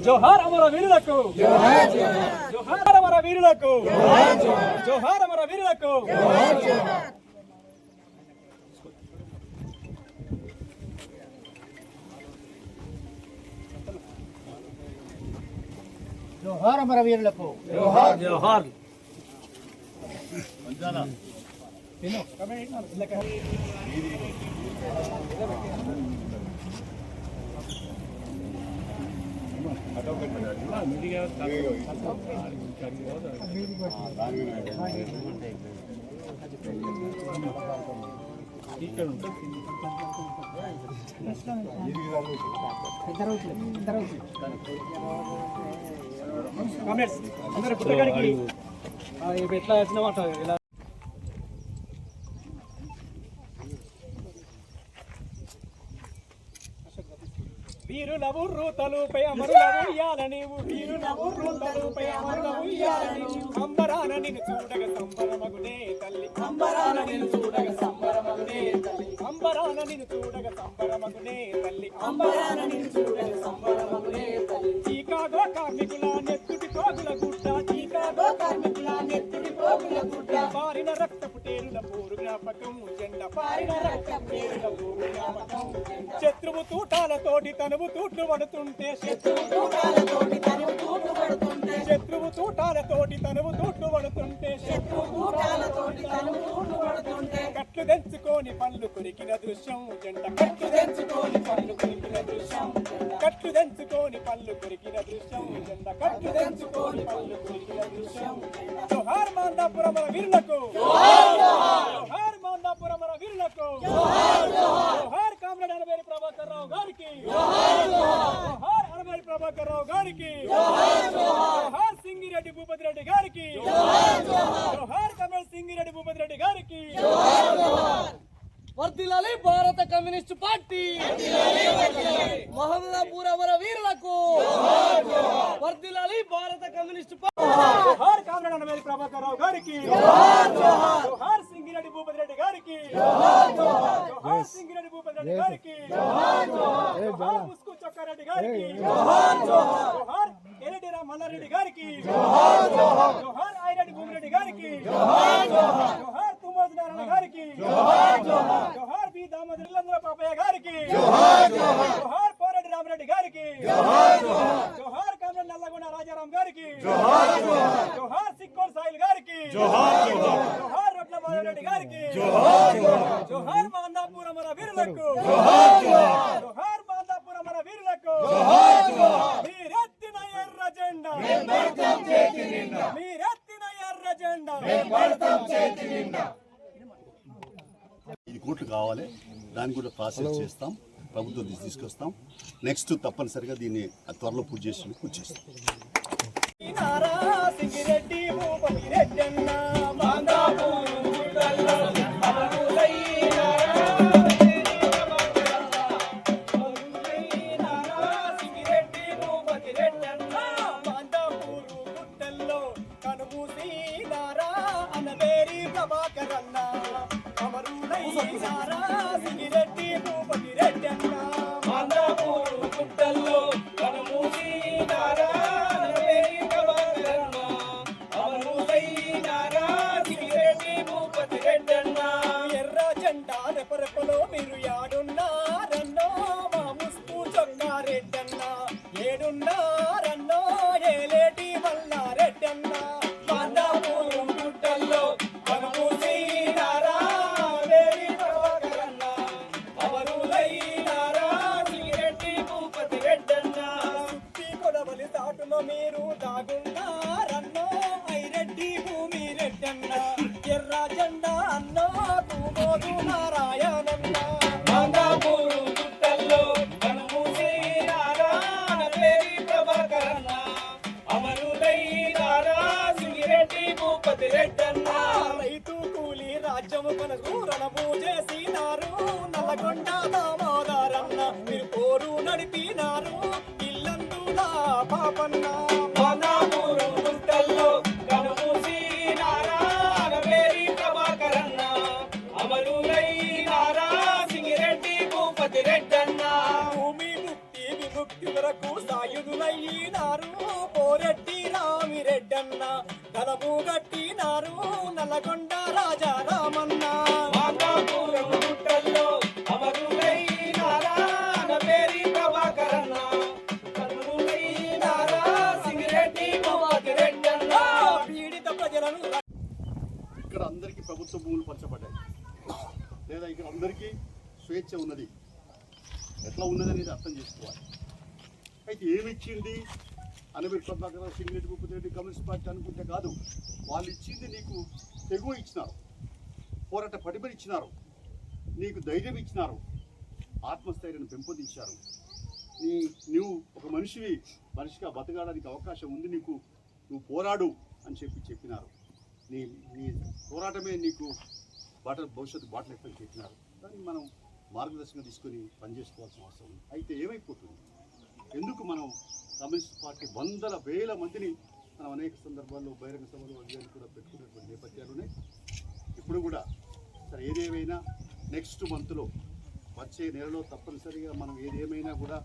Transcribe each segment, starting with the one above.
జోహార్ అమర వీరులకు, జోహార్ అమర వీరులకు, జోహార్ అమర వీరులకు. జోహార్ అమర వీరులకు, జోహార్ జోహార్. అందరూ పుట్టకానికి ఎట్లా వచ్చినామాట ఇలా వీరుల ఊర్రు తలుపై అమరులవు ఇయ్యాల నీవు, వీరుల ఊర్రు తలుపై అమరులవు ఇయ్యాల నీవు. అంబరాన నిన్ను చూడగ సంబరమగునే తల్లి, అంబరాన నిన్ను చూడగ సంబరమగునే తల్లి, అంబరాన నిన్ను చూడగ సంబరమగునే తల్లి, అంబరాన నిన్ను చూడగ సంబరమగునే తల్లి. చీకాగో కార్మికుల నెత్తుటి పోగుల గుడ్డ, చీకాగో కార్మికుల నెత్తుటి పోగుల గుడ్డ. పారిన రక్తపు టేరుల పోరు జ్ఞాపకం జెండ, పారిన రక్తపు టేరుల పోరు జ్ఞాపకం. శత్రువు తూటాలతోటి తనువు తూట్లు పడుతుంటే, శత్రువు తూటాలతోటి తనువు తూట్లు పడుతుంటే, శత్రువు తూటాలతోటి తనువు తూట్లు పడుతుంటే, శత్రువు తూటాలతోటి తనువు తూట్లు పడుతుంటే. కట్లు తెంచుకొని పళ్ళు కొరికిన దృశ్యం జెండ, కట్లు తెంచుకొని పళ్ళు కొరికిన దృశ్యం, కట్లు తెంచుకొని పళ్ళు కొరికిన దృశ్యం జెండ, కట్లు తెంచుకొని పళ్ళు కొరికిన దృశ్యం. జోహార్ మాందాపురమర వీరులకు, జోహార్ మాందాపురమర వీరులకు, జోహార్ కామ్రేడ్ అనబేరి ప్రభాకర్ రావు గారికి, జోహార్ అనబేరి ప్రభాకర్ రావు గారికి, జోహార్ సింగిరెడ్డి భూపతి రెడ్డి గారికి, జోహార్ కమల్ సింగిరెడ్డి భూపతి రెడ్డి గారికి. వర్ధిల్లాలి భారత కమ్యూనిస్టు పార్టీ, మహబూబాపూర్ అమర వీరులకు, వర్ధిల్లాలి భారత కమ్యూనిస్టు పార్టీ. జోహార్ కామ్రేడ్ అనబేరి ప్రభాకర్ రావు గారికి, జోహార్ సింగిరెడ్డి భూపతి రెడ్డి గారికి, జోహార్ సింగిరెడ్డి భూపతి రెడ్డి గారికి, జోహార్ ముస్కు చొక్కారెడ్డి గారికి, జోహార్ ఎరెడ్డి మల్లారెడ్డి గారికి, జోహార్ ఐరెడ్డి భూమిరెడ్డి గారికి, జోహార్ తుమ్మోజు నారాయణ గారికి, జోహార్ బి దామోదర్ ఇల్లందుల పాపయ్య గారికి, జోహార్ పోరెడ్డి రామరెడ్డి గారికి, జోహార్ కామ్రేడ్ నల్లగొండ రాజారాం గారికి, జోహార్ సిక్కోల్ సాయిల్ గారికి, జోహార్ రొట్ల మాధవరెడ్డి గారికి, జోహార్ మాందాపూర్ అమర వీరులకు, జోహార్ మాందాపూర్ అమర వీరులకు. మీరెత్తిన ఎర్ర జెండా, మీరెత్తిన ఎర్ర జెండా. ఇది కోట్లు కావాలి, దాన్ని కూడా ప్రాసెస్ చేస్తాం, ప్రభుత్వం తీసుకొస్తాం. నెక్స్ట్ తప్పనిసరిగా దీన్ని త్వరలో పూజ చేస్తాం. సింగిరెడ్డి భూపతి రెడ్డన్న మీరు దాగున్నారన్నో ఐరెడ్డి భూమి రెడ్డన్న ఎర్ర జెండా అన్నో భూమోదు నారాయణన్న మాందాపూరు గుట్టల్లో కనుమూసినారా అనబేరి ప్రభాకరన్న అమరులైనారా సింగిరెడ్డి భూపతి రెడ్డన్న రైతు కూలి రాజ్యము కొనసాగు రణము చేసినారు నల్లగొండ దామోదరన్న మీరు నడిపినారు ఇల్లందుల పాపన్న మాదాపురం గుట్టల్లో కనుమూసినారా అనబేరి ప్రభాకరన్న అమరులైనారా సింగిరెడ్డి భూపతి రెడ్డన్న భూమి ముక్తి విముక్తి వరకు సాయుధులయ్యినారు పోరెడ్డి రామిరెడ్డన్న కలము గట్టినారు నల్లగొండ రాజా రామన్న మాదాపురం గుట్టల్లో అమరులైనారా అనబేరి ప్రభాకరన్న అమరులైనారా సింగిరెడ్డి భూపతి రెడ్డన్న పీడిత ప్రజలను ఇక్కడ అందరికీ ప్రభుత్వ భూములు పంచబడ్డాయి లేదా ఇక్కడ అందరికీ స్వేచ్ఛ ఉన్నది. ఎట్లా ఉన్నది అనేది అర్థం చేసుకోవాలి. అయితే ఏమి ఇచ్చింది అనబెట్టి ప్రభాకర్ సింగిరెడ్డి భూపతి రెడ్డి కమ్యూనిస్ట్ పార్టీ అనుకుంటే కాదు. వాళ్ళు ఇచ్చింది నీకు తెగువ ఇచ్చినారు, పోరాట పడిబడి ఇచ్చినారు, నీకు ధైర్యం ఇచ్చినారు, ఆత్మస్థైర్యాన్ని పెంపొందించారు. నువ్వు ఒక మనిషిగా బతకడానికి అవకాశం ఉంది నీకు, నువ్వు పోరాడు అని చెప్పినారు. నీ పోరాటమే నీకు భవిష్యత్తు బాటలు ఎక్కడ చెప్పినారు. దాన్ని మనం మార్గదర్శకంగా తీసుకొని పనిచేసుకోవాల్సిన అవసరం ఉంది. అయితే ఏమైపోతుంది, ఎందుకు మనం కమ్యూనిస్ట్ పార్టీ వందల వేల మందిని మనం అనేక సందర్భాల్లో బహిరంగ సభలు అధ్యయనం కూడా పెట్టుకునేటువంటి నేపథ్యాలునే ఇప్పుడు కూడా సరే ఏదేమైనా నెక్స్ట్ మంత్లో వచ్చే నెలలో తప్పనిసరిగా మనం ఏదేమైనా కూడా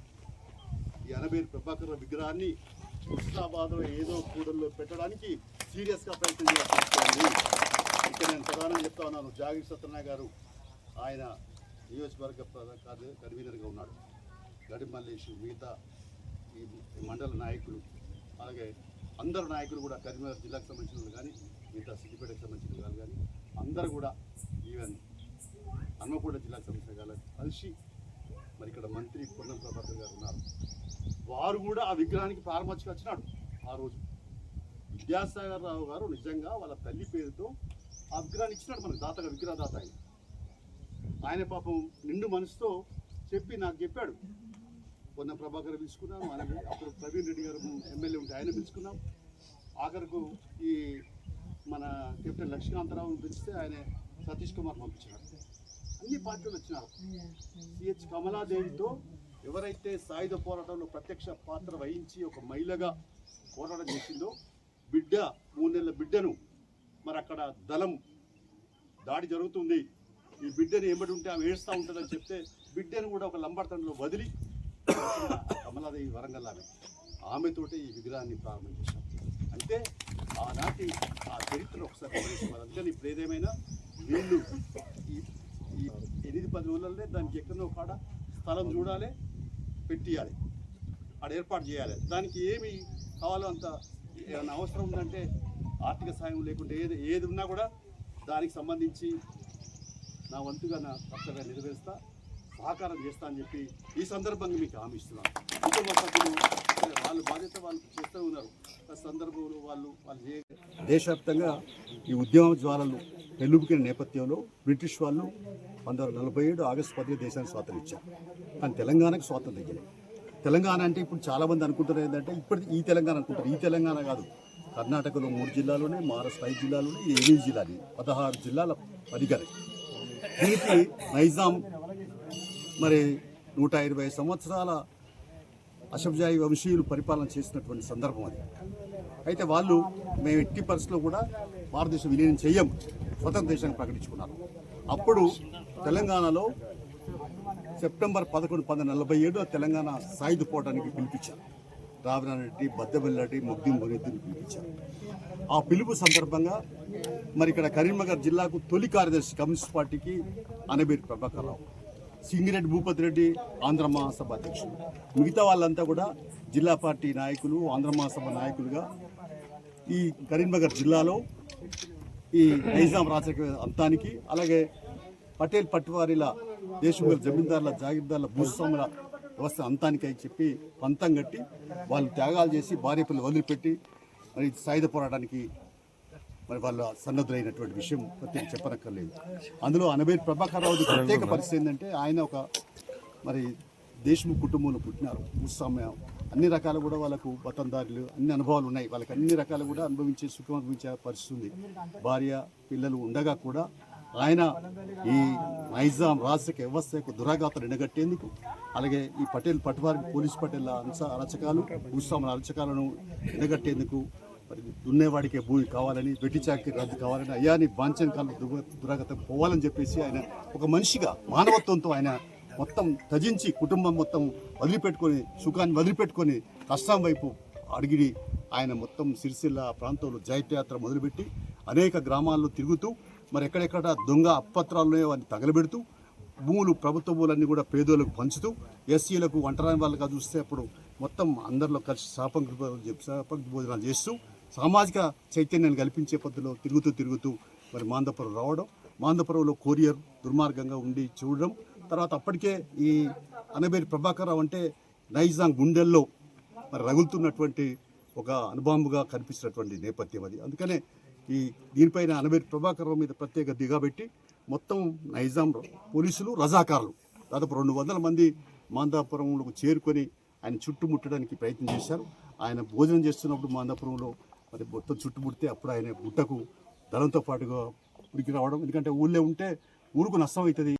ఈ అనబేరు ప్రభాకర్ విగ్రహాన్ని హుస్నాబాద్లో ఏదో కూడల్లో పెట్టడానికి సీరియస్గా ప్రయత్నం చేయాల్సి. ఇక్కడ నేను ప్రధానంగా చెప్తా ఉన్నాను, జాగీర్ సత్యనారాయణ గారు ఆయన నియోజకవర్గ కన్వీనర్గా ఉన్నాడు. గడి మల్లేష్, మిగతా ఈ మండల నాయకులు, అలాగే అందరు నాయకులు కూడా కరీంనగర్ జిల్లాకు సంబంధించిన వాళ్ళు కానీ మిగతా సిద్దిపేటకు సంబంధించిన వాళ్ళు కానీ అందరూ కూడా ఈవెన్ హన్మకొండ జిల్లాకు సంబంధించిన వాళ్ళు కలిసి మరి ఇక్కడ మంత్రి పొన్నం ప్రభాకర్ గారు ఉన్నారు. వారు కూడా ఆ విగ్రహానికి ప్రారంభోత్సవం వచ్చినాడు. ఆ రోజు విద్యాసాగర్ రావు గారు నిజంగా వాళ్ళ తల్లి పేరుతో ఆ విగ్రహాన్ని ఇచ్చినాడు మనకు, దాతగా విగ్రహదాత ఆయన పాపం నిండు మనసుతో చెప్పి నాకు చెప్పాడు. పొన్న ప్రభాకర్ పిలుచుకున్నాను, ఆయన అప్పుడు ప్రవీణ్ రెడ్డి గారు ఎమ్మెల్యే ఉంటే ఆయన పిలుచుకున్నాం. ఆఖరకు ఈ మన కెప్టెన్ లక్ష్మీకాంతరావుని పిలిస్తే ఆయన సతీష్ కుమార్ పంపించినారు. అన్ని పార్టీలు వచ్చినారు. సిహెచ్ కమలాదేవితో ఎవరైతే సాయుధ పోరాటంలో ప్రత్యక్ష పాత్ర వహించి ఒక మహిళగా పోరాటం చేసిందో, 3 నెలల బిడ్డను మరి అక్కడ దళం దాడి జరుగుతుంది, ఈ బిడ్డను ఏమిటి ఉంటే ఆమె ఏడుస్తూ ఉంటుందని చెప్తే బిడ్డను కూడా ఒక లంబాడతంలో వదిలి కమలాదేవి వరంగల్ ఆమెతోటి ఈ విగ్రహాన్ని ప్రారంభం చేశాం. అంటే ఆనాటి ఆ చరిత్ర ఒకసారి గమనించుకోవాలి. అందుకని ఇప్పుడు ఏదేమైనా వీళ్ళు ఈ 8-10 రోజులనే దానికి ఎక్కడో కాడ స్థలం చూడాలి, పెట్టియాలి, ఆడ ఏర్పాటు చేయాలి. దానికి ఏమి కావాలో అంత ఏమైనా అవసరం ఉందంటే ఆర్థిక సాయం లేకుంటే ఏది ఉన్నా కూడా దానికి సంబంధించి నా వంతుగా నా కర్తవ్యాన్ని నెరవేరుస్తా, సహకారం చేస్తా అని చెప్పి ఈ సందర్భంగా మీకు హామీ ఇస్తున్నాను. కుటుంబ సభ్యులు వాళ్ళ బాధ్యత వాళ్ళు చేస్తూ ఉన్నారు. ఆ సందర్భంలో వాళ్ళు దేశవ్యాప్తంగా ఈ ఉద్యమ జ్వాలలు పెళ్ళుబికిన నేపథ్యంలో బ్రిటిష్ వాళ్ళు 1947 ఆగస్టు 10 దేశానికి స్వాతంత్రం ఇచ్చారు. కానీ తెలంగాణకు స్వాతంత్రం ఇచ్చారు. తెలంగాణ అంటే ఇప్పుడు చాలామంది అనుకుంటున్నారు ఏంటంటే ఇప్పటికి ఈ తెలంగాణ అనుకుంటారు. ఈ తెలంగాణ కాదు, కర్ణాటకలో 3 జిల్లాలోనే, మహారాష్ట్ర 5 జిల్లాలోనే, ఇది 8 జిల్లాలు, 16 జిల్లాల పరిగణి. దీనికి నైజాం మరి 120 సంవత్సరాల అషబ్జాయి వంశీయులు పరిపాలన చేసినటువంటి సందర్భం అది. అయితే వాళ్ళు మేము ఎట్టి పరిస్థితుల్లో కూడా భారతదేశం విలీనం చెయ్యం, స్వతంత్ర దేశాన్ని ప్రకటించుకున్నారు. అప్పుడు తెలంగాణలో సెప్టెంబర్ 11, 1947 తెలంగాణ సాయుధ పోరాటానికి పిలిపించారు. రామనారెడ్డి, బద్దెబెల్లారెడ్డి, ముగ్ధీం మొయినుద్దీన్ పిలిపించారు. ఆ పిలుపు సందర్భంగా మరి ఇక్కడ కరీంనగర్ జిల్లాకు తొలి కార్యదర్శి కమ్యూనిస్ట్ పార్టీకి అనబేరు ప్రభాకర్ రావు, సింగిరెడ్డి భూపతి రెడ్డి ఆంధ్ర మహాసభ అధ్యక్షులు, మిగతా వాళ్ళంతా కూడా జిల్లా పార్టీ నాయకులు, ఆంధ్ర మహాసభ నాయకులుగా ఈ కరీంనగర్ జిల్లాలో ఈ నైజాం రాజకీయ అంతానికి, అలాగే పటేల్ పట్టువారీల దేశముఖ జమీందారుల జాగీర్దారుల భూస్వాముల వ్యవస్థ అంతానికి అని చెప్పి పంతం కట్టి వాళ్ళు త్యాగాలు చేసి భార్య పిల్లలు వదిలిపెట్టి మరి సాయుధ పోరాటానికి మరి వాళ్ళు సన్నద్ధులైనటువంటి విషయం ప్రత్యేక చెప్పనక్కర్లేదు. అందులో అనబేరు ప్రభాకర్ రావు ప్రత్యేక పరిస్థితి ఏంటంటే ఆయన ఒక మరి దేశముఖ్ కుటుంబంలో పుట్టినారు. భూస్వామ్యం అన్ని రకాలు కూడా వాళ్ళకు వతందారులు అన్ని అనుభవాలు ఉన్నాయి. వాళ్ళకి అన్ని రకాలు కూడా సుఖం అనుభవించే పరిస్థితి ఉంది. భార్య పిల్లలు ఉండగా కూడా ఆయన ఈ నైజాం రాజకీయ వ్యవస్థకు దురాఘాతం ఎండగట్టేందుకు, అలాగే ఈ పట్వారి పోలీస్ పటేళ్ల అరచకాలు భూస్వాముల అరచకాలను ఎండగట్టేందుకు, మరి దున్నేవాడికే భూమి కావాలని, వెట్టి చాకరీ రద్దు కావాలని, అయ్యాని బాంఛన్ కాలం దురాఘాతం పోవాలని చెప్పేసి ఆయన ఒక మనిషిగా మానవత్వంతో ఆయన మొత్తం త్యజించి కుటుంబం మొత్తం వదిలిపెట్టుకొని, సుఖాన్ని వదిలిపెట్టుకొని కష్టం వైపు అడిగిడి ఆయన మొత్తం సిరిసిల్ల ప్రాంతంలో జైత్యాత్ర మొదలుపెట్టి అనేక గ్రామాల్లో తిరుగుతూ, మరి ఎక్కడెక్కడ దొంగ అప్పత్రాలు అవన్నీ తగలబెడుతూ, ప్రభుత్వ భూములన్నీ కూడా పేదోళ్ళకు పంచుతూ, ఎస్సీలకు ఒంటరాని వాళ్ళగా చూస్తే అప్పుడు మొత్తం అందరిలో కలిసి సాపంక్తి భోజనాలు చేస్తూ సామాజిక చైతన్యాన్ని కల్పించే పద్ధతిలో తిరుగుతూ మరి మాందపురం రావడం, మాందపురంలో కొరియర్ దుర్మార్గంగా ఉండి చూడడం, తర్వాత అప్పటికే ఈ అనబేరి ప్రభాకర్ రావు అంటే నైజాం గుండెల్లో మరి రగులుతున్నటువంటి ఒక అనుబాంబుగా కనిపిస్తున్నటువంటి నేపథ్యం అది. అందుకనే దీనిపైన అనబేరి ప్రభాకర్ రావు మీద ప్రత్యేక దిగాబెట్టి మొత్తం నైజాం పోలీసులు రజాకారులు దాదాపు 200 మంది మాందాపురంలో చేరుకొని ఆయన చుట్టుముట్టడానికి ప్రయత్నం చేశారు. ఆయన భోజనం చేస్తున్నప్పుడు మాందాపురంలో మరి మొత్తం చుట్టుముడితే అప్పుడు ఆయన గుట్టకు దళంతో పాటుగా ఉరికి రావడం, ఎందుకంటే ఊళ్ళో ఉంటే ఊరుకు నష్టం అవుతుంది.